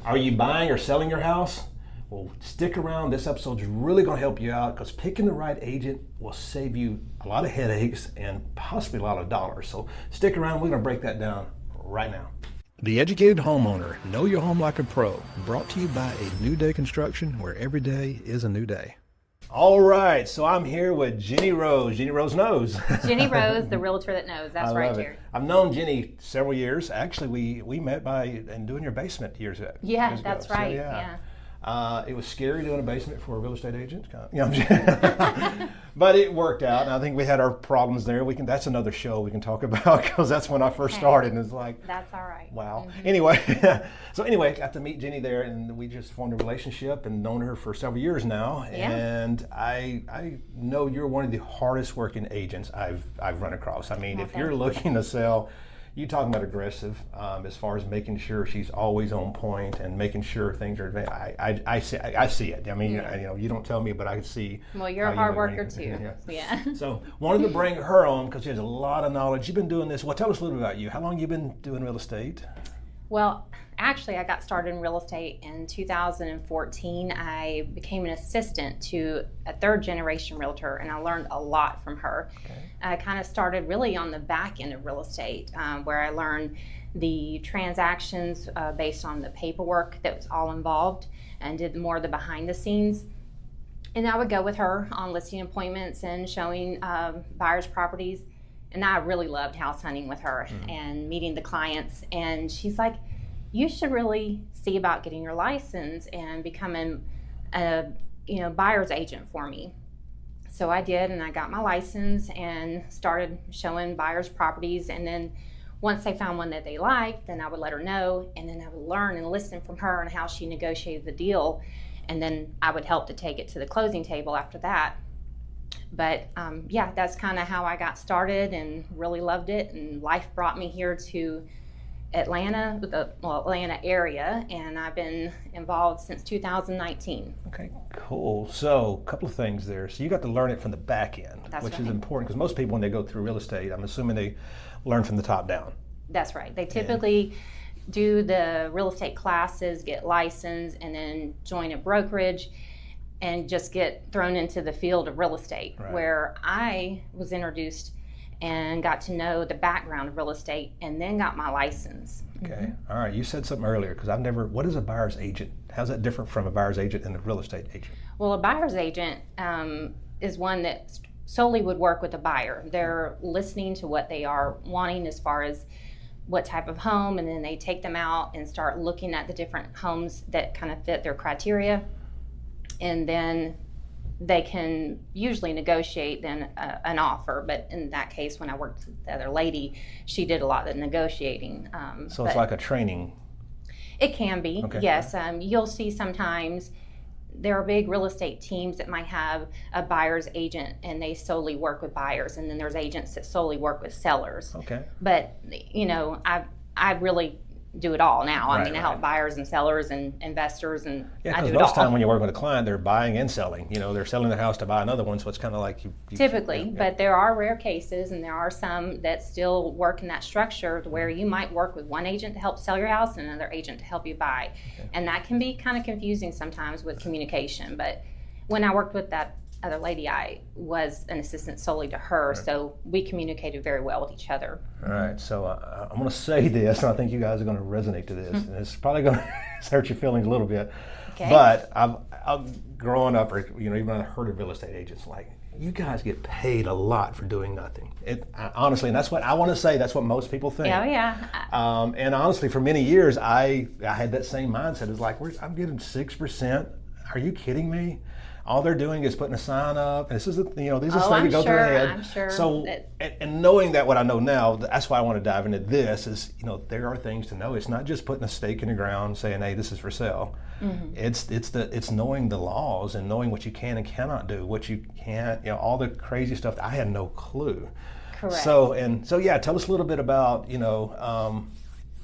Are you buying or selling your house? Well, stick around. This episode's really going to help you out because picking the right agent will save you a lot of headaches and possibly a lot of dollars. So stick around. We're going to break that down right now. The Educated Homeowner, Know Your Home Like a Pro, brought to you by A New Day Construction, where every day is a new day. All right, so I'm here with Jenny Rose. Jenny Rose knows. Jenny Rose, the realtor that knows. That's right, Jerry. I've known Jenny several years. Actually, we met in doing your basement years ago. Yeah, that's right. So, yeah. It was scary doing a basement for a real estate agent, but it worked out. And I think we had our problems there. That's another show we can talk about because that's when I first started. And it's like, that's all right. Wow. Mm-hmm. Anyway, got to meet Jenny there, and we just formed a relationship and known her for several years now. Yeah. And I know you're one of the hardest working agents I've run across. I mean, if you're looking to sell. You talking about aggressive as far as making sure she's always on point and making sure things are. I see it. I mean, you don't tell me, but I can see. Well, you're a hard worker too. Yeah. So wanted to bring her on because she has a lot of knowledge. You've been doing this. Well, tell us a little bit about you. How long have you been doing real estate? Well, actually, I got started in real estate in 2014. I became an assistant to a third-generation realtor, and I learned a lot from her. Okay. I kind of started really on the back end of real estate, where I learned the transactions based on the paperwork that was all involved, and did more of the behind the scenes. And I would go with her on listing appointments and showing buyers' properties. And I really loved house hunting with her and meeting the clients. And she's like, you should really see about getting your license and becoming a buyer's agent for me. So I did, and I got my license and started showing buyers properties. And then once they found one that they liked, then I would let her know, and then I would learn and listen from her on how she negotiated the deal. And then I would help to take it to the closing table after that. But that's kind of how I got started and really loved it. And life brought me here to Atlanta, Atlanta area, and I've been involved since 2019. Okay, cool. So a couple of things there. So you got to learn it from the back end, which is important because most people, when they go through real estate, I'm assuming they learn from the top down. That's right. They typically do the real estate classes, get licensed, and then join a brokerage and just get thrown into the field of real estate, where I was introduced and got to know the background of real estate and then got my license. Okay. All right. You said something earlier because what is a buyer's agent? How's that different from a buyer's agent and a real estate agent? Well, a buyer's agent is one that solely would work with a buyer. They're listening to what they are wanting as far as what type of home, and then they take them out and start looking at the different homes that kind of fit their criteria. And then they can usually negotiate then an offer. But in that case, when I worked with the other lady, she did a lot of the negotiating. So it's like a training? It can be, okay. Yes. You'll see sometimes there are big real estate teams that might have a buyer's agent and they solely work with buyers. And then there's agents that solely work with sellers. Okay. But, I really do it all now. I help buyers and sellers and investors, and I do it all. Because most of the time when you work with a client, they're buying and selling. They're selling their house to buy another one, so it's kind of like you typically. But there are rare cases, and there are some that still work in that structure where you might work with one agent to help sell your house and another agent to help you buy. Okay. And that can be kind of confusing sometimes with communication. But when I worked with that other lady, I was an assistant solely to her, so we communicated very well with each other. All right, so I'm going to say this, and I think you guys are going to resonate to this, and it's probably going to hurt your feelings a little bit. Okay. But I've growing up, or even I heard of real estate agents like, you guys get paid a lot for doing nothing. Honestly, and that's what I want to say. That's what most people think. Oh yeah. And honestly, for many years, I had that same mindset. It's like, I'm getting 6%. Are you kidding me? All they're doing is putting a sign up, and this is these are things that go through their head. I'm sure. So, and knowing that what I know now, that's why I want to dive into this. Is there are things to know. It's not just putting a stake in the ground saying, "Hey, this is for sale." Mm-hmm. It's knowing the laws and knowing what you can and cannot do, what you can't. All the crazy stuff. I had no clue. Correct. So yeah, tell us a little bit about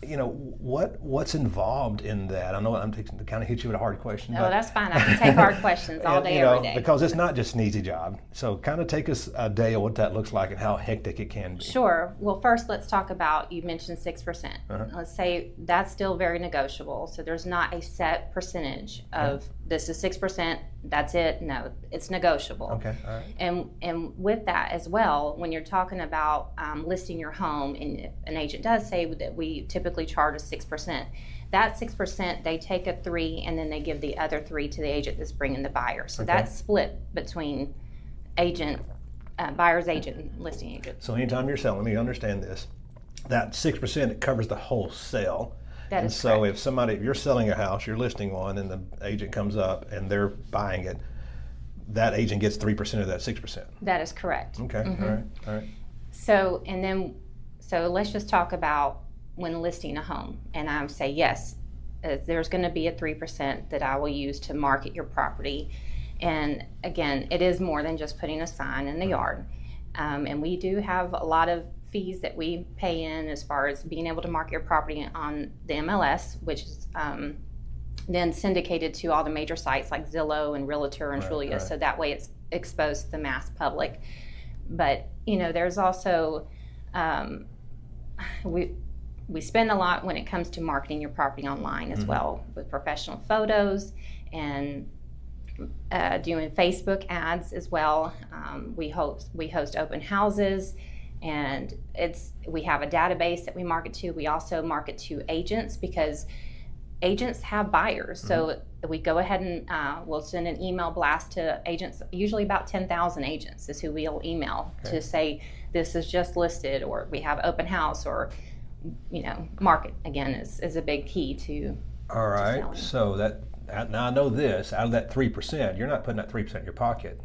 what's involved in that? I know I'm to kind of hit you with a hard question. Oh, that's fine. I can take hard questions all day, every day. Because it's not just an easy job. So kind of take us a day of what that looks like and how hectic it can be. Sure. Well, first let's talk about, you mentioned 6%. Let's say that's still very negotiable. So there's not a set percentage of this is 6%, that's it. No, it's negotiable. Okay, all right. And with that as well, when you're talking about listing your home, and an agent does say that we typically charge a 6%, that 6%, they take a 3% and then they give the other 3% to the agent that's bringing the buyer. So that's split between buyer's agent and listing agent. So anytime you're selling, let me understand this, that 6%, it covers the whole sale. That is so correct. if you're selling a house, you're listing one, and the agent comes up and they're buying it, that agent gets 3% of that 6%. That is correct. Okay, all right. So let's just talk about when listing a home. And I would say, yes, there's going to be a 3% that I will use to market your property. And again, it is more than just putting a sign in the yard. And we do have a lot of fees that we pay in as far as being able to market your property on the MLS, which is then syndicated to all the major sites like Zillow and Realtor and Trulia. So that way it's exposed to the mass public. But there's also we spend a lot when it comes to marketing your property online as well, with professional photos and doing Facebook ads as well. We host open houses, and we have a database that we market to. We also market to agents, because agents have buyers. So we go ahead and we'll send an email blast to agents. Usually about 10,000 agents is who we'll email to say this is just listed, or we have open house, or market again is a big key to. All right. To so now I know this. Out of that 3%, you're not putting that 3% in your pocket.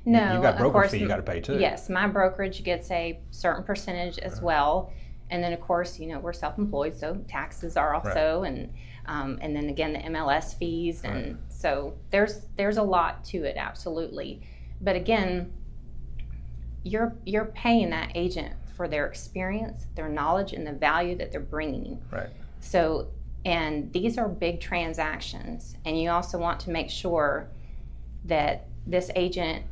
No, you got broker of course, fee you got to pay too. Yes, my brokerage gets a certain percentage as well, and then of course we're self-employed, so taxes are also, and then again the MLS fees, and so there's a lot to it, absolutely. But again, you're paying that agent for their experience, their knowledge, and the value that they're bringing. Right. So, and these are big transactions, and you also want to make sure that this agent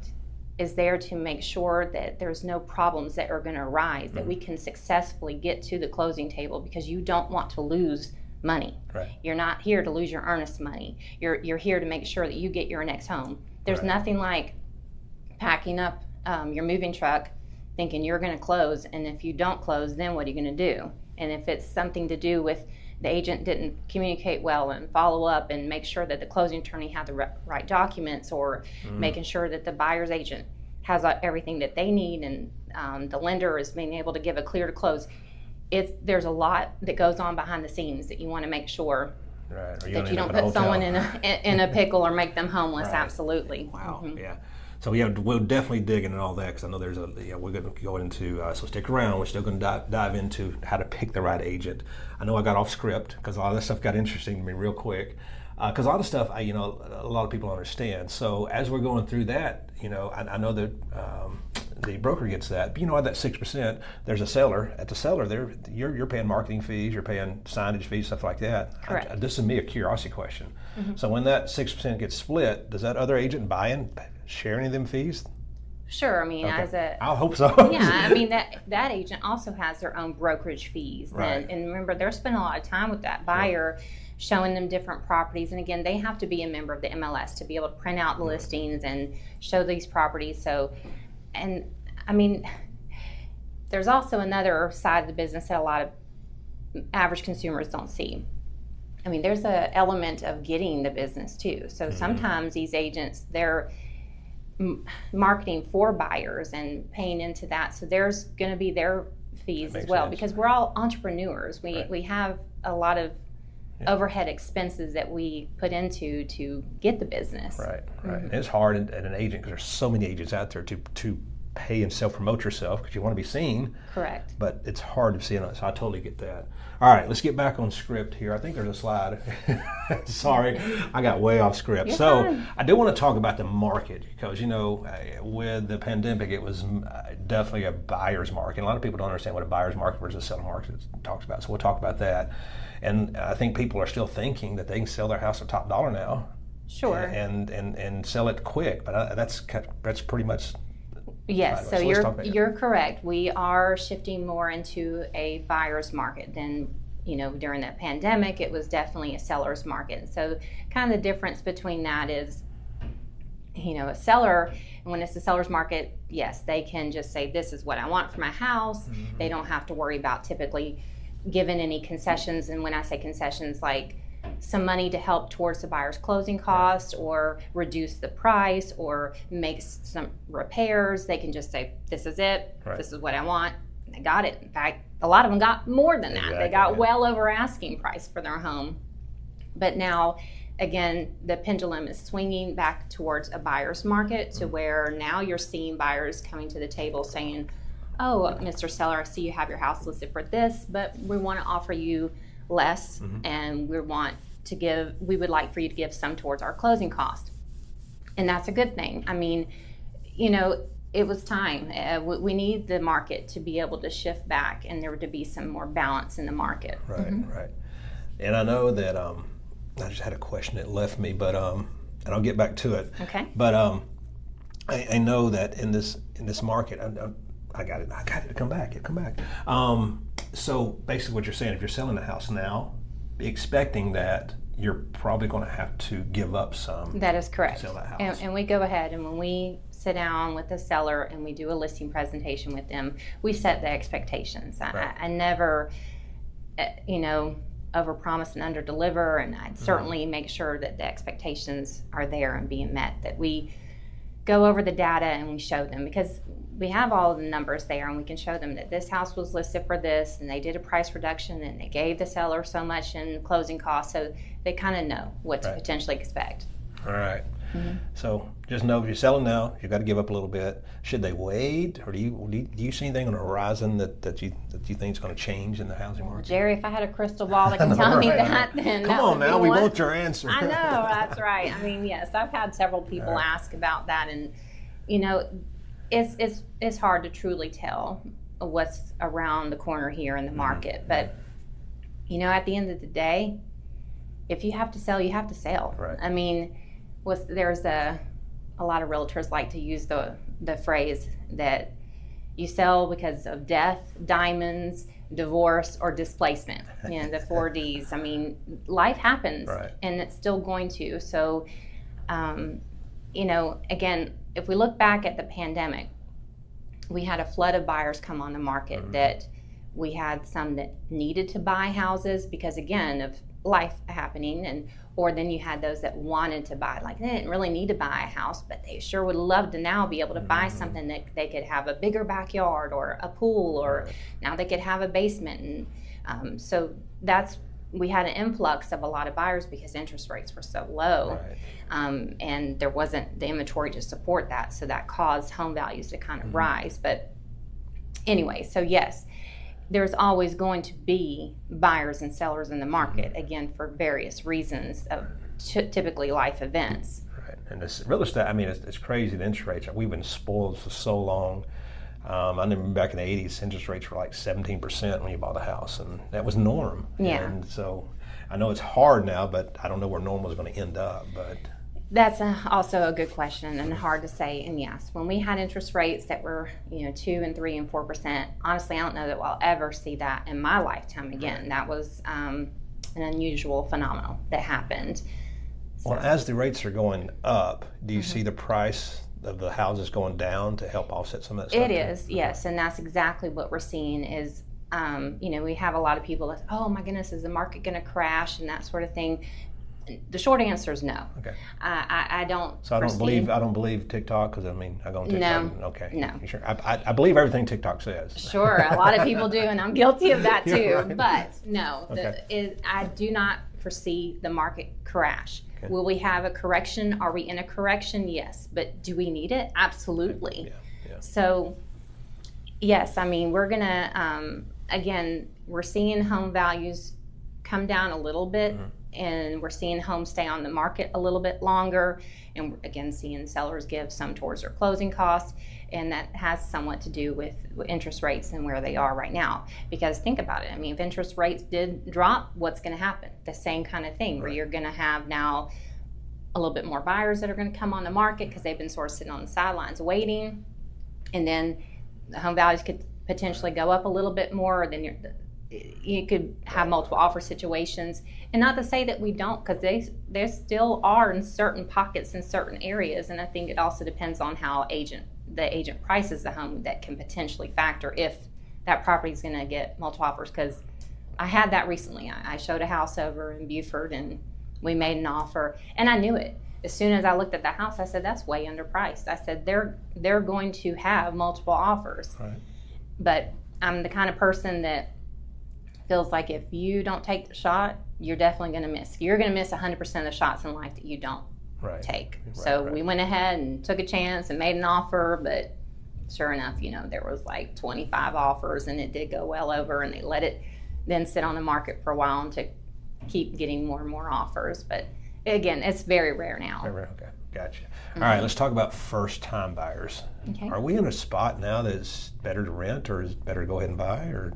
is there to make sure that there's no problems that are going to arise, that we can successfully get to the closing table, because you don't want to lose money. Right. You're not here to lose your earnest money. You're here to make sure that you get your next home. There's nothing like packing up your moving truck thinking you're going to close, and if you don't close, then what are you going to do? And if it's something to do with the agent didn't communicate well and follow up and make sure that the closing attorney had the right documents, or making sure that the buyer's agent has everything that they need, and the lender is being able to give a clear to close. There's a lot that goes on behind the scenes that you want to make sure that you don't put someone in a pickle or make them homeless. Absolutely. Wow. Yeah. So we'll definitely dig into all that, because I know there's we're going to go into, so stick around. We're still going to dive into how to pick the right agent. I know I got off script because a lot of this stuff got interesting to me real quick, because a lot of stuff a lot of people understand. So as we're going through that, I know that the broker gets that, but at that 6%, there's a seller. At the seller, you're paying marketing fees, you're paying signage fees, stuff like that. Correct. This is me a curiosity question. So when that 6% gets split, does that other agent buy and share any of them fees? Sure. I mean, I hope so. Yeah, I mean that agent also has their own brokerage fees. Right. And remember, they're spending a lot of time with that buyer, showing them different properties. And again, they have to be a member of the MLS to be able to print out the listings and show these properties. So, and I mean, there's also another side of the business that a lot of average consumers don't see. I mean, there's an element of getting the business too. So sometimes these agents, they're marketing for buyers and paying into that. So there's going to be their fees as well, because we're all entrepreneurs. We have a lot of overhead expenses that we put into to get the business. Right. And it's hard at an agent, because there's so many agents out there to pay and self-promote yourself because you want to be seen. Correct. But it's hard to see it, so I totally get that. All right, let's get back on script here. I think there's a slide. Sorry, I got way off script. You're so fine. I do want to talk about the market because, with the pandemic, it was definitely a buyer's market. A lot of people don't understand what a buyer's market versus a selling market talks about. So we'll talk about that. And I think people are still thinking that they can sell their house for top dollar now. Sure. And sell it quick. But that's pretty much. Yes, so you're correct. We are shifting more into a buyer's market than, during the pandemic, it was definitely a seller's market. And so kind of the difference between that is, a seller, when it's a seller's market, yes, they can just say, this is what I want for my house. Mm-hmm. They don't have to worry about typically giving any concessions. And when I say concessions, like some money to help towards the buyer's closing costs or reduce the price or make some repairs, they can just say, this is it, this is what I want. And they got it. In fact, a lot of them got more than that. Exactly, they got well over asking price for their home. But now, again, the pendulum is swinging back towards a buyer's market to where now you're seeing buyers coming to the table saying, oh, Mr. Seller, I see you have your house listed for this, but we want to offer you less, and we would like for you to give some towards our closing cost. And that's a good thing. I mean, it was time. We need the market to be able to shift back and there to be some more balance in the market. Right, right. And I know that I just had a question that left me, but and I'll get back to it. Okay. But I know that in this market, I got it. Come back. So basically what you're saying, if you're selling a house now, expecting that you're probably going to have to give up some. That is correct. To sell that house. And we go ahead, and when we sit down with the seller and we do a listing presentation with them, we set the expectations. Right. I never, overpromise and underdeliver, and I'd certainly make sure that the expectations are there and being met, that we go over the data and we show them, because we have all of the numbers there and we can show them that this house was listed for this and they did a price reduction and they gave the seller so much in closing costs, so they kind of know what to potentially expect. All right. So just know if you're selling now, you've got to give up a little bit. Should they wait, or do you see anything on the horizon that you think is going to change in the housing market? Jerry, if I had a crystal ball that can tell me that, then come on now, we want your answer. I know, that's right. I mean, yes, I've had several people ask about that, and it's hard to truly tell what's around the corner here in the market. But at the end of the day, if you have to sell, you have to sell. Right. I mean, there's a lot of realtors like to use the phrase that you sell because of death, diamonds, divorce, or displacement. The 4 Ds. I mean, life happens, and it's still going to. So, again, if we look back at the pandemic, we had a flood of buyers come on the market. That we had some that needed to buy houses because, again, of life happening, or then you had those that wanted to buy, like they didn't really need to buy a house, but they sure would love to now be able to buy something that they could have a bigger backyard or a pool, or now they could have a basement. And so we had an influx of a lot of buyers because interest rates were so low, and there wasn't the inventory to support that, so that caused home values to kind of rise. But anyway, so yes, there's always going to be buyers and sellers in the market, again, for various reasons of typically life events. Right, and this real estate, I mean, it's crazy, the interest rates. We've been spoiled for so long. I remember back in the 80s, interest rates were like 17% when you bought a house, and that was norm. Yeah. And so I know it's hard now, but I don't know where normal is going to end up. But that's also a good question and hard to say. And yes, when we had interest rates that were 2 and 3 and 4%, honestly, I don't know that we'll ever see that in my lifetime again. That was an unusual phenomenon that happened. So. Well, as the rates are going up, do you see the price of the houses going down to help offset some of that stuff? It is, yes, and that's exactly what we're seeing is, we have a lot of people that, oh my goodness, is the market going to crash and that sort of thing. The short answer is no. Okay. I don't. So I don't believe TikTok, because I go on TikTok. No. Okay. No. You sure? I believe everything TikTok says. Sure, a lot of people do, and I'm guilty of that too. Right. But no, Okay. I do not foresee the market crash. Okay. Will we have a correction? Are we in a correction? Yes. But do we need it? Absolutely. Yeah. So, yes, I mean, we're gonna, again, we're seeing home values come down a little bit, and we're seeing homes stay on the market a little bit longer, and we're, again, seeing sellers give some towards their closing costs, and that has somewhat to do with interest rates and where they are right now. Because think about it, I mean, if interest rates did drop, what's going to happen? The same kind of thing, where you're going to have now a little bit more buyers that are going to come on the market because they've been sort of sitting on the sidelines waiting, and then the home values could potentially go up a little bit more. Then you could have multiple offer situations, and not to say that we don't, because they still are in certain pockets in certain areas, and I think it also depends on how the agent prices the home. That can potentially factor if that property is going to get multiple offers. Because I had that recently. I showed a house over in Beaufort, and we made an offer, and I knew it. As soon as I looked at the house, I said, that's way underpriced. I said, they're going to have multiple offers. Right. But I'm the kind of person that feels like if you don't take the shot, you're definitely going to miss. You're going to miss 100% of the shots in life that you don't take. So we went ahead and took a chance and made an offer, but sure enough, there was like 25 offers, and it did go well over, and they let it then sit on the market for a while and to keep getting more and more offers. But again, it's very rare now. Very rare. Okay, gotcha. All right, let's talk about first-time buyers. Okay. Are we in a spot now that it's better to rent, or is it better to go ahead and buy? Or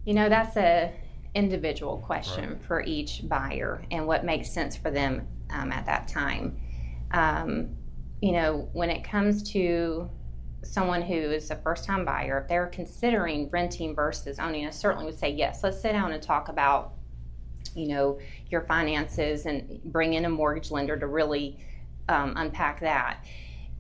that's a individual question for each buyer and what makes sense for them at that time. When it comes to someone who is a first-time buyer, if they're considering renting versus owning, I certainly would say yes. Let's sit down and talk about your finances and bring in a mortgage lender to really unpack that.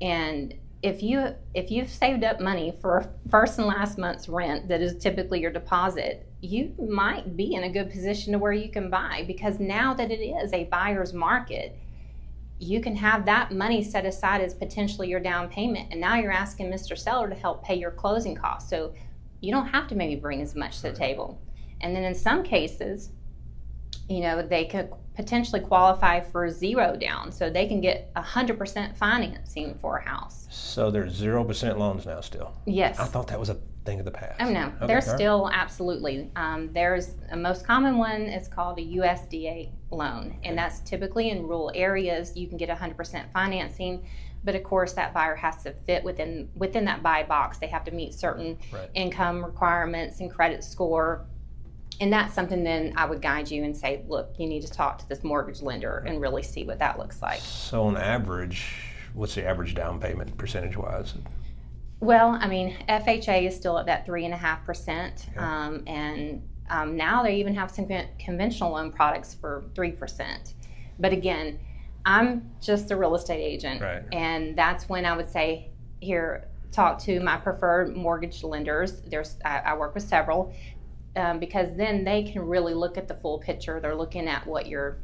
And if you've saved up money for first and last month's rent, that is typically your deposit, you might be in a good position to where you can buy, because now that it is a buyer's market, you can have that money set aside as potentially your down payment, and now you're asking Mr. Seller to help pay your closing costs. So you don't have to maybe bring as much to the table. And then in some cases, they could potentially qualify for zero down, so they can get 100% financing for a house. So there's 0% loans now still? Yes. I thought that was a thing of the past. Oh no, Okay, there's still absolutely. There's a most common one is called a USDA loan, and that's typically in rural areas. You can get 100% financing, but of course that buyer has to fit within that buy box. They have to meet certain income requirements and credit score. And that's something then I would guide you and say, look, you need to talk to this mortgage lender and really see what that looks like. So on average, what's the average down payment percentage-wise? Well, I mean, FHA is still at that 3.5%, and now they even have some conventional loan products for 3%. But again, I'm just a real estate agent, and that's when I would say, here, talk to my preferred mortgage lenders. I work with several. Because then they can really look at the full picture. They're looking at what your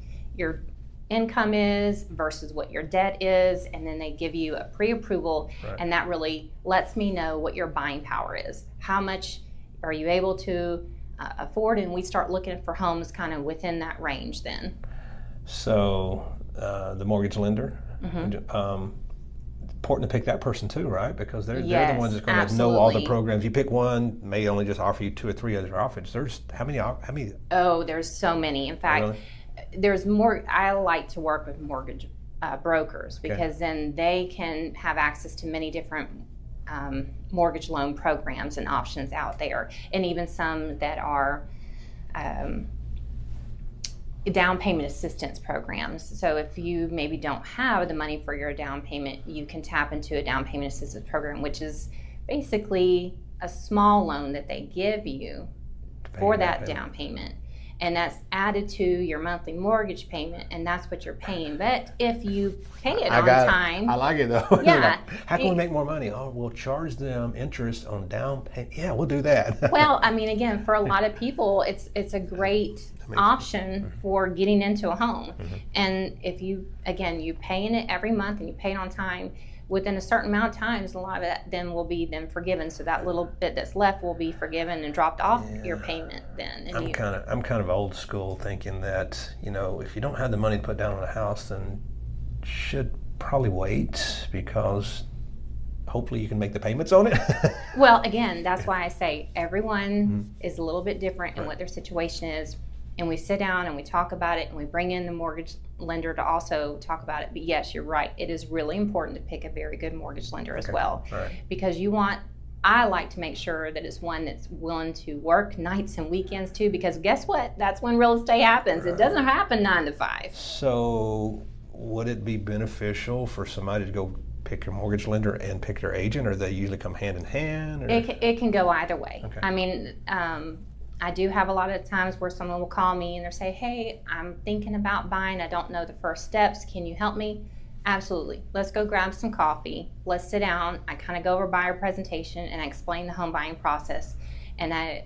income is versus what your debt is, and then they give you a pre-approval, and that really lets me know what your buying power is. How much are you able to afford? And we start looking for homes kind of within that range then. So the mortgage lender, important to pick that person too, right? Because they're the ones that's going to know all the programs. You pick one, may only just offer you 2 or 3 other offers. There's how many? Oh, there's so many. In fact, there's more. I like to work with mortgage brokers, because then they can have access to many different mortgage loan programs and options out there, and even some that are down payment assistance programs. So if you maybe don't have the money for your down payment, you can tap into a down payment assistance program, which is basically a small loan that they give you for that down payment. And that's added to your monthly mortgage payment, and that's what you're paying. But if you pay it on time... I like it though. Yeah. How can we make more money? Oh, we'll charge them interest on down payment. Yeah, we'll do that. Well, I mean, again, for a lot of people, it's a great option for getting into a home. And if you pay in it every month and you pay it on time, within a certain amount of times, a lot of that then will be then forgiven. So that little bit that's left will be forgiven and dropped off your payment then. And I'm kind of old school, thinking that, if you don't have the money to put down on a house, then should probably wait, because hopefully you can make the payments on it. Well, again, that's why I say everyone is a little bit different in what their situation is. And we sit down and we talk about it, and we bring in the mortgage lender to also talk about it. But yes, you're right. It is really important to pick a very good mortgage lender as well. Right. Because I like to make sure that it's one that's willing to work nights and weekends too, because guess what? That's when real estate happens. Right. It doesn't happen 9 to 5. So would it be beneficial for somebody to go pick your mortgage lender and pick your agent, or they usually come hand in hand? Or? It can go either way. Okay. I mean, I do have a lot of times where someone will call me and they'll say, hey, I'm thinking about buying. I don't know the first steps. Can you help me? Absolutely. Let's go grab some coffee. Let's sit down. I kind of go over buyer presentation and I explain the home buying process. And I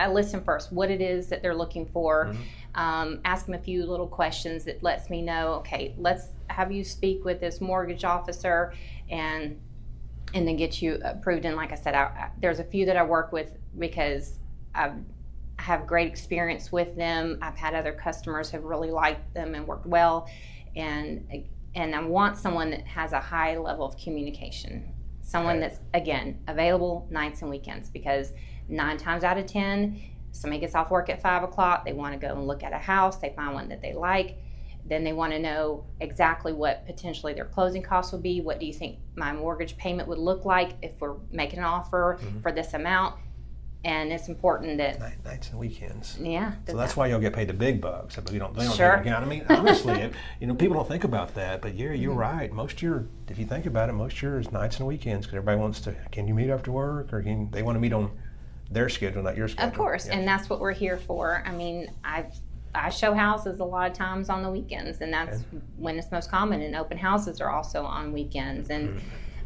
listen first, what it is that they're looking for. Ask them a few little questions that lets me know, okay, let's have you speak with this mortgage officer and then get you approved. And like I said, there's a few that I work with because I have great experience with them. I've had other customers who have really liked them and worked well. And I want someone that has a high level of communication. Someone that's, again, available nights and weekends, because 9 times out of 10, somebody gets off work at 5 o'clock, they want to go and look at a house, they find one that they like, then they want to know exactly what potentially their closing costs will be. What do you think my mortgage payment would look like if we're making an offer for this amount? And it's important that nights and weekends. Yeah. So that's why y'all get paid the big bucks. But they don't sure. Take account. I mean, honestly, people don't think about that. But yeah, you're right. Most year, if you think about it, most years nights and weekends, because everybody wants to. Can you meet after work, or they want to meet on their schedule, not your schedule? Of course, and that's what we're here for. I mean, I show houses a lot of times on the weekends, and that's when it's most common. And open houses are also on weekends, and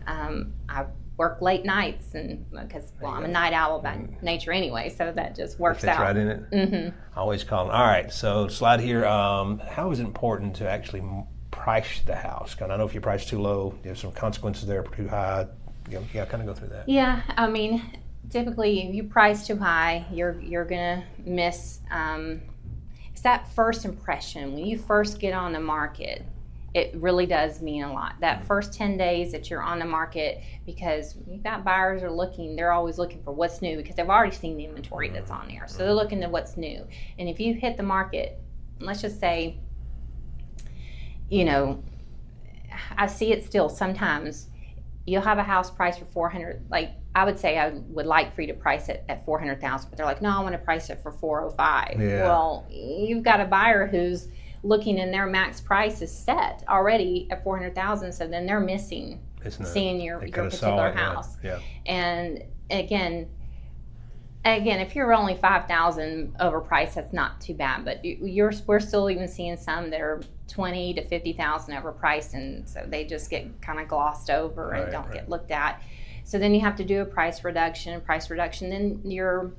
I work late nights, and because I'm a night owl by nature anyway, so that just works out. Right in it. I always call them. All right, so slide here. How is it important to actually price the house? Because I know if you price too low, there's some consequences there. Too high, you kind of go through that. Yeah, I mean, typically if you price too high, you're gonna miss. It's that first impression when you first get on the market. It really does mean a lot. That first 10 days that you're on the market, because you've got buyers are looking, they're always looking for what's new because they've already seen the inventory that's on there. So they're looking at what's new. And if you hit the market, let's just say, I see it still sometimes, you'll have a house price for 400, like I would say I would like for you to price it at 400,000, but they're like, no, I want to price it for 405. Yeah. Well, you've got a buyer who's looking, and their max price is set already at 400,000, so then they're missing seeing your particular house. Yeah. And again, if you're only 5,000 overpriced, that's not too bad. But we're still even seeing some that are 20 to 50,000 overpriced, and so they just get kind of glossed over and don't get looked at. So then you have to do a price reduction. Then your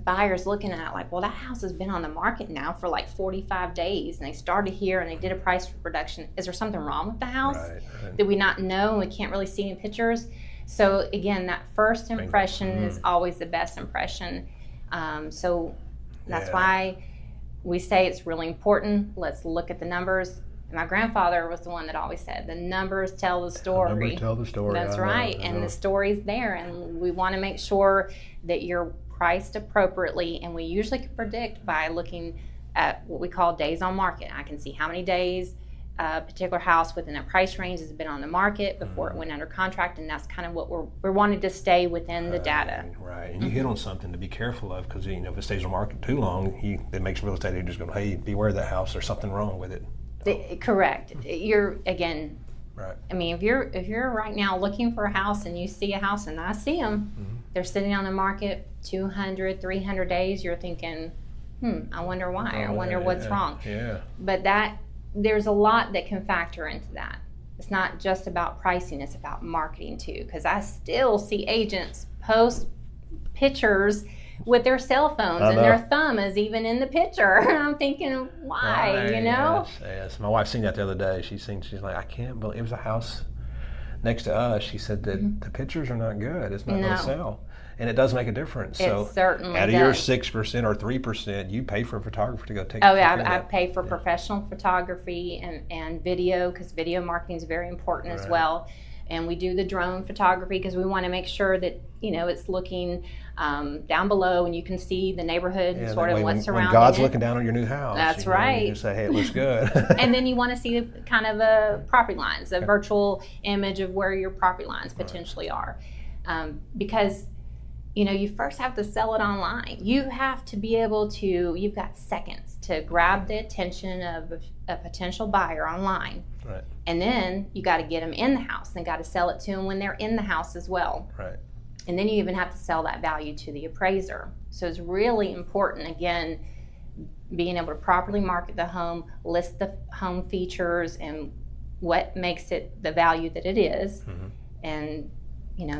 buyers looking at it like, well, that house has been on the market now for like 45 days, and they started here and they did a price reduction. Is there something wrong with the house? Right. Did we not know, and we can't really see any pictures? So again, that first impression is always the best impression. So that's why we say it's really important. Let's look at the numbers. My grandfather was the one that always said, the numbers tell the story. The numbers tell the story. That's right. And the story's there, and we want to make sure that you're priced appropriately, and we usually can predict by looking at what we call days on market. I can see how many days a particular house within a price range has been on the market before it went under contract, and that's kind of what we're wanting to stay within the data. Right, and you hit on something to be careful of, because if it stays on the market too long, it makes real estate agents go, hey, beware of that house, there's something wrong with it. Correct. You're, again, right. I mean, if you're right now looking for a house and you see a house, and I see them, they're sitting on the market 200, 300 days, you're thinking, I wonder why. I wonder what's wrong. Yeah. But there's a lot that can factor into that. It's not just about pricing, it's about marketing too. Because I still see agents post pictures with their cell phones, and their thumb is even in the picture. And I'm thinking, why, Yes. My wife seen that the other day. She's like, I can't believe, it was a house next to us. She said that the pictures are not good. It's not going to sell. And it does make a difference. It certainly out of does. your 6% or 3%, you pay for a photographer to go take. I pay for professional photography and video, because video marketing is very important as well. and we do the drone photography because we want to make sure that it's looking down below and you can see the neighborhood and sort of what's surrounding when God's it. looking down on your new house. That's right. You say, hey, it looks good. And then you want to see kind of the property lines, a virtual image of where your property lines potentially are. Because you first have to sell it online. You have to be able to, you've got seconds to grab the attention of a potential buyer online. Right. And then you got to get them in the house and got to sell it to them when they're in the house as well. Right. And then you even have to sell that value to the appraiser. So it's really important, again, being able to properly market the home, list the home features and what makes it the value that it is. Mm-hmm. And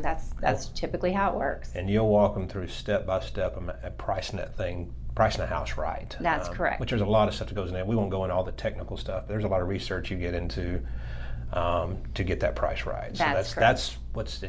that's typically how it works. And you'll walk them through step by step at pricing a house right. That's correct. Which there's a lot of stuff that goes in there. We won't go into all the technical stuff. There's a lot of research you get into to get that price right. That's what's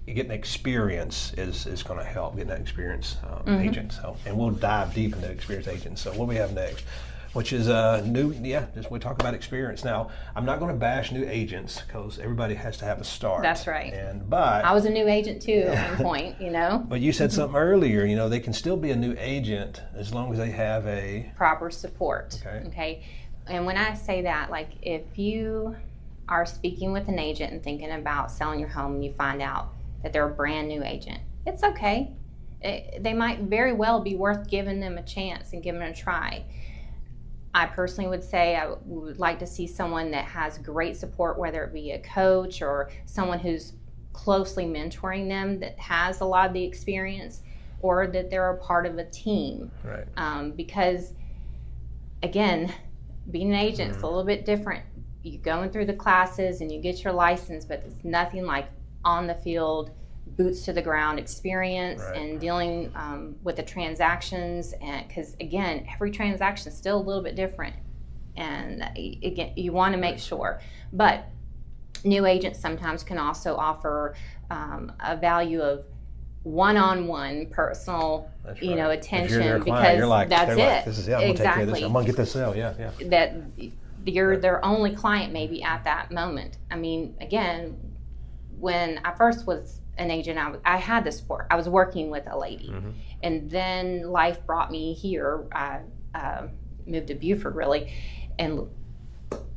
getting experience is going to help getting that experienced agent. So, and we'll dive deep into experienced agents. So what do we have next? Which is we talk about experience. Now, I'm not going to bash new agents because everybody has to have a start. That's right. But I was a new agent too at one point, But you said something earlier, they can still be a new agent as long as they have a proper support. Okay. And when I say that, like if you are speaking with an agent and thinking about selling your home and you find out that they're a brand new agent, it's okay. They might very well be worth giving them a chance and giving them a try. I personally would say I would like to see someone that has great support, whether it be a coach or someone who's closely mentoring them that has a lot of the experience, or that they're a part of a team. Right. Because, again, being an agent is a little bit different. You're going through the classes and you get your license, but it's nothing like on the field, boots to the ground experience. Right. And dealing with the transactions, and because again, every transaction is still a little bit different, and again, you want to make sure. But new agents sometimes can also offer a value of one-on-one personal, attention, because like, that's it. Like, this is it. I'm exactly. Gonna take care of this. I'm gonna get this sale. Yeah. That you're their only client maybe at that moment. I mean, again, when I first was an agent, I had the support. I was working with a lady, and then life brought me here. I moved to Beaufort, really, and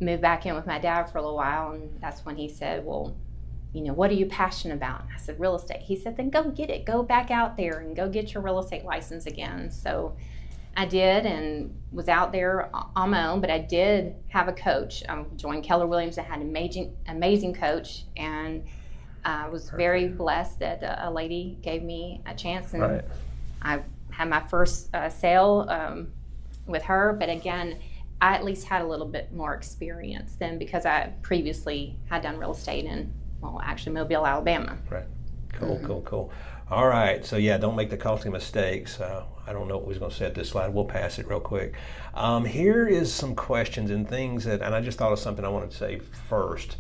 moved back in with my dad for a little while, and that's when he said, well, what are you passionate about? And I said, real estate. He said, then go get it. Go back out there and go get your real estate license again. So I did, and was out there on my own, but I did have a coach. I joined Keller Williams. I had an amazing coach, and I was very blessed that a lady gave me a chance, and I had my first sale with her. But again, I at least had a little bit more experience than, because I previously had done real estate in, actually Mobile, Alabama. Right. Cool. All right. So don't make the costly mistakes. I don't know what we was going to say at this slide. We'll pass it real quick. Here is some questions and things and I just thought of something I wanted to say first.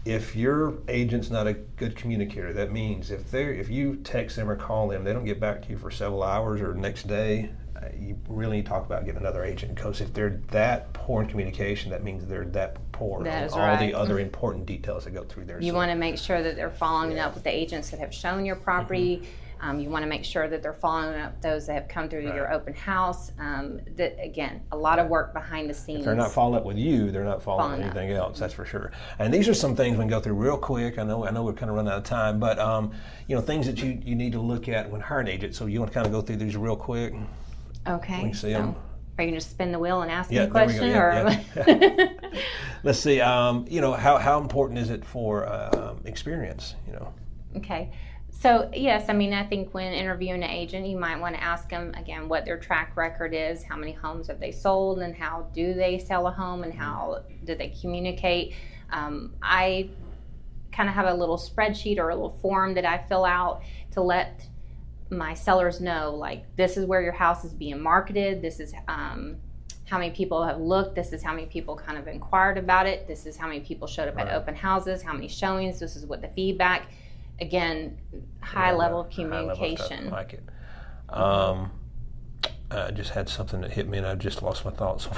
If your agent's not a good communicator, that means if you text them or call them, they don't get back to you for several hours or next day, you really need to talk about getting another agent, because if they're that poor in communication, that means they're that poor in all the other important details that go through there. You want to make sure that they're following up with the agents that have shown your property. You want to make sure that they're following up those that have come through your open house. That, again, a lot of work behind the scenes. If they're not following up with you, they're not following up anything else. That's for sure. And these are some things we can go through real quick. I know we're kind of running out of time, but things that you need to look at when hiring an agent. So you want to kind of go through these real quick. Okay. We can see them. Are you going to spin the wheel and ask me a question? Let's see. How important is it for experience? Okay. So, yes, I think when interviewing an agent, you might want to ask them, again, what their track record is, how many homes have they sold, and how do they sell a home, and how do they communicate. I kind of have a little spreadsheet or a little form that I fill out to let my sellers know, like, this is where your house is being marketed, this is how many people have looked, this is how many people kind of inquired about it, this is how many people showed up at open houses, how many showings, this is what the feedback. Again, high level of communication. I like it. I just had something that hit me and I just lost my thoughts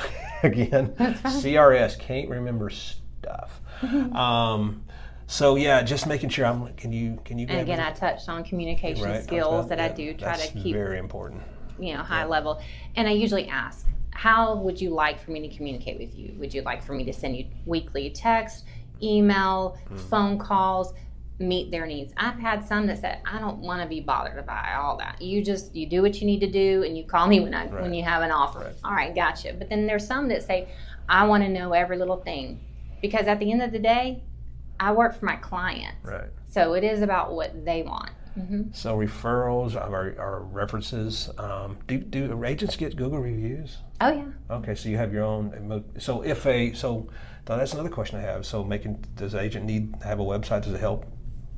again. CRS, can't remember stuff. So yeah, just making sure can you And grab again, me? I touched on communication Right, skills that I yeah, do try that's to keep, very important. high level. And I usually ask, how would you like for me to communicate with you? Would you like for me to send you weekly text, email, phone calls, meet their needs? I've had some that said, I don't want to be bothered by all that. You do what you need to do, and you call me when you have an offer. Right. All right, gotcha. But then there's some that say, I want to know every little thing, because at the end of the day, I work for my client. Right. So it is about what they want. So referrals are references. Do agents get Google reviews? Oh yeah. Okay, so you have your own. So that's another question I have. So does the agent need to have a website? Does it help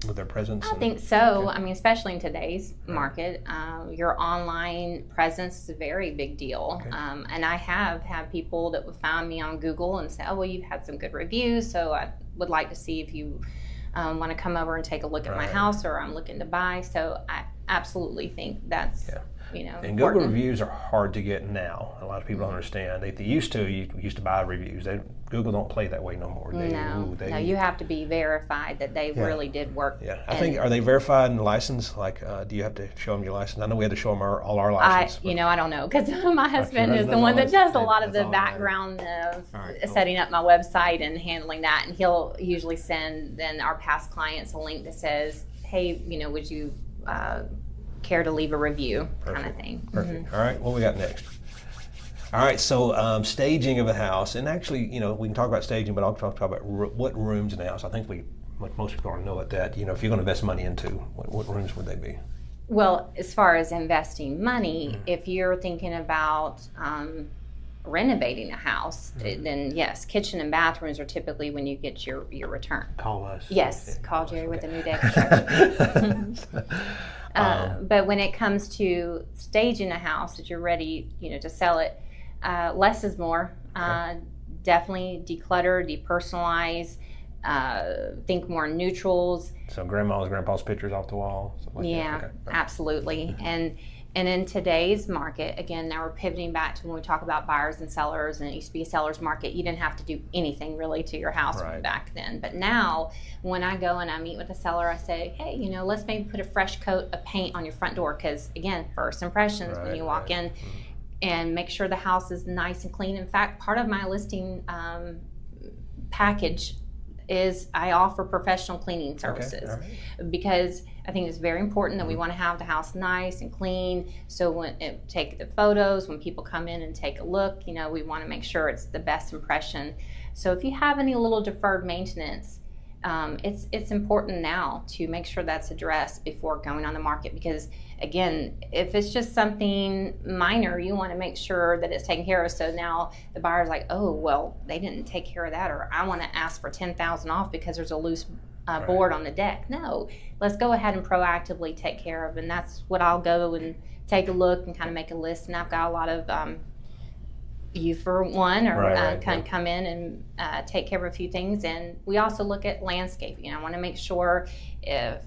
with their presence? I think so. I mean, especially in today's market, your online presence is a very big deal. Okay. And I have had people that would find me on Google and say, oh, well, you've had some good reviews, so I would like to see if you want to come over and take a look at my house, or I'm looking to buy. So I absolutely think that's And important. Google reviews are hard to get now. A lot of people don't understand. They used to buy reviews. Google don't play that way no more. No, you have to be verified that they really did work. Yeah, I think, are they verified and licensed? Like, do you have to show them your license? I know we had to show them all our license. I don't know, because my husband is the one that does a lot of the background of setting up my website and handling that, and he'll usually send then our past clients a link that says, hey, would you care to leave a review, kind of thing. Perfect. All right, what we got next? All right, so staging of a house, and actually, we can talk about staging, but I'll talk about what rooms in the house. I think most people already know that. If you're going to invest money into, what rooms would they be? Well, as far as investing money, if you're thinking about renovating a house, then yes, kitchen and bathrooms are typically when you get your return. Call us. Yes, call Jerry with a new day construction. But when it comes to staging a house that you're ready, to sell it, less is more. Definitely declutter, depersonalize, think more neutrals. So grandma's, grandpa's pictures off the wall. Something like that. Okay. Absolutely. And in today's market, again, now we're pivoting back to when we talk about buyers and sellers, and it used to be a seller's market. You didn't have to do anything really to your house back then. But now, when I go and I meet with a seller, I say, hey, let's maybe put a fresh coat of paint on your front door, because, again, first impressions when you walk in, and make sure the house is nice and clean. In fact, part of my listing package is I offer professional cleaning services, because I think it's very important that we want to have the house nice and clean. So when take the photos, when people come in and take a look, we want to make sure it's the best impression. So if you have any little deferred maintenance, it's important now to make sure that's addressed before going on the market, because again, if it's just something minor, you want to make sure that it's taken care of. So now the buyer's like, oh, well, they didn't take care of that, or I want to ask for $10,000 off because there's a loose board on the deck. No, let's go ahead and proactively take care of, and that's what I'll go and take a look and kind of make a list. And I've got a lot of you for one, or come in and take care of a few things. And we also look at landscaping. I want to make sure if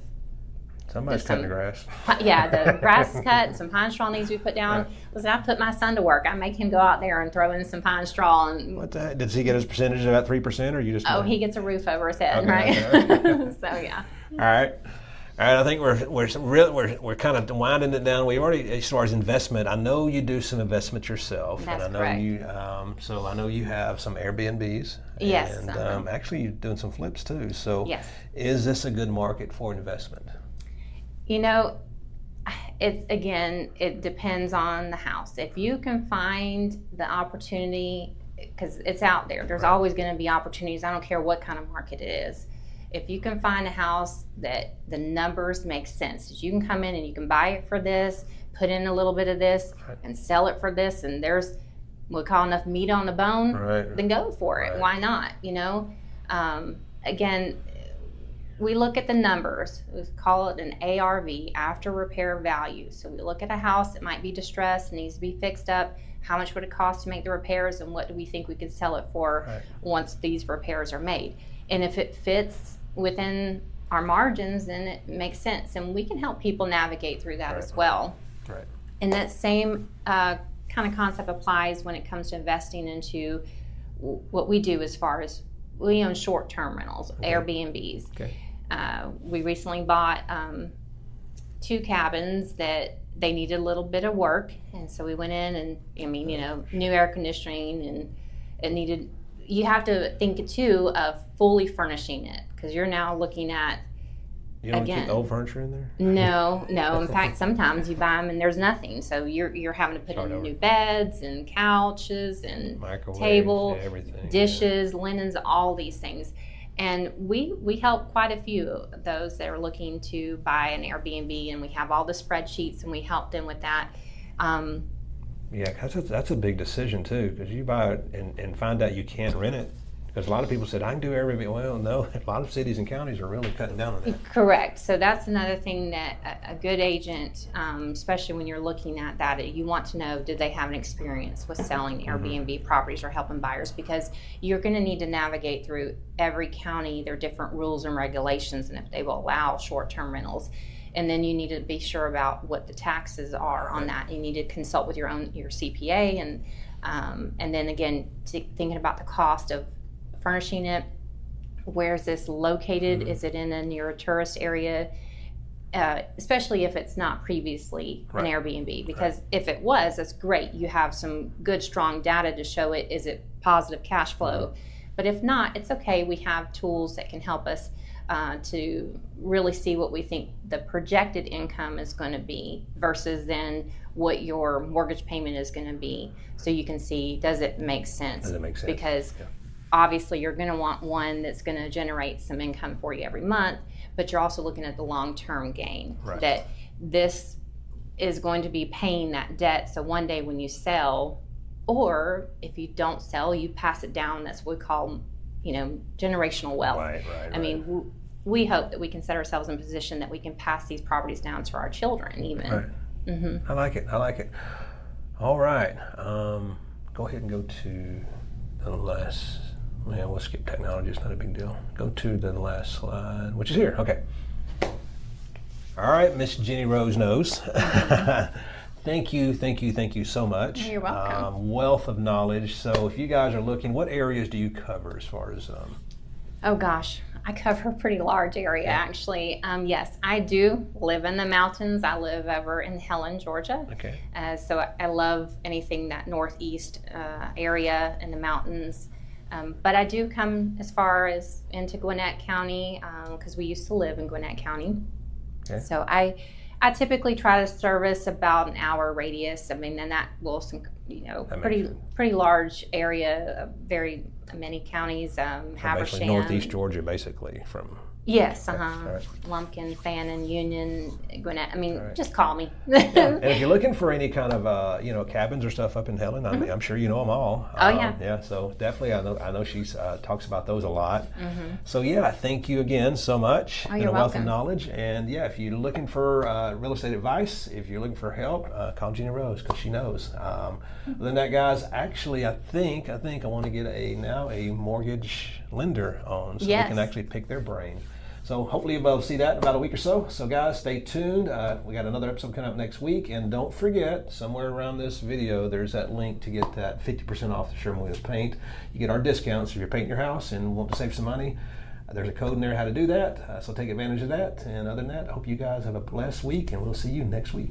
somebody's cutting the grass. The grass is cut, and some pine straw needs to be put down. Listen, I put my son to work. I make him go out there and throw in some pine straw. And what the heck? Does he get his percentage of about 3%, or you just? Oh, he gets a roof over his head, right? So yeah. All right. I think we're kind of winding it down. We already, as far as investment, I know you do some investment yourself. That's and I know correct. you. So I know you have some Airbnbs. Yes. And actually, you're doing some flips too. So yes. Is this a good market for investment? It depends on the house. If you can find the opportunity, because it's out there, there's always going to be opportunities. I don't care what kind of market it is. If you can find a house that the numbers make sense, that you can come in and you can buy it for this, put in a little bit of this, and sell it for this, and there's what we call enough meat on the bone, then go for it. Why not? Again, we look at the numbers. We call it an ARV, after repair value. So we look at a house that might be distressed, needs to be fixed up. How much would it cost to make the repairs, and what do we think we could sell it for once these repairs are made? And if it fits within our margins, then it makes sense. And we can help people navigate through that as well. Right. And that same kind of concept applies when it comes to investing into what we do as far as we own short-term rentals, Okay. Airbnbs. Okay. We recently bought 2 cabins that they needed a little bit of work, and so we went in and new air conditioning, and it needed. You have to think too of fully furnishing it, because you're now looking at. You don't Again. keep old furniture in there? No. In fact, sometimes you buy them and there's nothing, so you're having to put in new beds and couches and Microwave, table, everything, dishes, linens, all these things. And we help quite a few of those that are looking to buy an Airbnb, and we have all the spreadsheets, and we help them with that. Yeah, that's a big decision too, because you buy it and find out you can't rent it. Because a lot of people said, I can do Airbnb. Well, no, a lot of cities and counties are really cutting down on that. Correct. So that's another thing that a good agent, especially when you're looking at that, you want to know, did they have an experience with selling Airbnb properties or helping buyers? Because you're going to need to navigate through every county, their different rules and regulations, and if they will allow short-term rentals. And then you need to be sure about what the taxes are on that. You need to consult with your CPA, and then again, thinking about the cost of furnishing it. Where is this located? Is it near a tourist area? Especially if it's not previously an Airbnb, because if it was, that's great. You have some good, strong data to show it. Is it positive cash flow? But if not, it's okay. We have tools that can help us to really see what we think the projected income is going to be versus then what your mortgage payment is going to be. So you can see, does it make sense? Does it make sense? Because obviously you're going to want one that's going to generate some income for you every month, but you're also looking at the long-term gain, that this is going to be paying that debt. So one day when you sell, or if you don't sell, you pass it down. That's what we call, generational wealth. Right. I mean, we hope that we can set ourselves in a position that we can pass these properties down to our children even. Right. I like it. All right. Go ahead and go to the last. Yeah, we'll skip technology. It's not a big deal. Go to the last slide, which is here. Okay. All right, Miss Jenny Rose knows. Thank you so much. You're welcome. Wealth of knowledge. So if you guys are looking, what areas do you cover as far as? Oh gosh, I cover a pretty large area actually. Yes, I do live in the mountains. I live over in Helen, Georgia. Okay. So I love anything that northeast area in the mountains. But I do come as far as into Gwinnett County, because we used to live in Gwinnett County. Okay. So I typically try to service about an hour radius. I mean, and that will, pretty large area, very many counties. Habersham, northeast Georgia, basically from. Yes, Right. Lumpkin, Fannin, Union, Gwinnett. I mean, just call me. And if you're looking for any kind of cabins or stuff up in Helen, I'm sure you know them all. Oh yeah. Yeah. So definitely, I know she's talks about those a lot. So yeah, thank you again so much. Oh, you're a wealth of welcome. knowledge. And yeah, if you're looking for real estate advice, if you're looking for help, call Jenny Rose because she knows. Other than that, guys, actually, I think I want to get a mortgage lender on so we can actually pick their brain. So hopefully we'll see that in about a week or so. So guys, stay tuned. We got another episode coming up next week. And don't forget, somewhere around this video, there's that link to get that 50% off the Sherwin-Williams paint. You get our discounts if you're painting your house and want to save some money. There's a code in there how to do that. So take advantage of that. And other than that, I hope you guys have a blessed week, and we'll see you next week.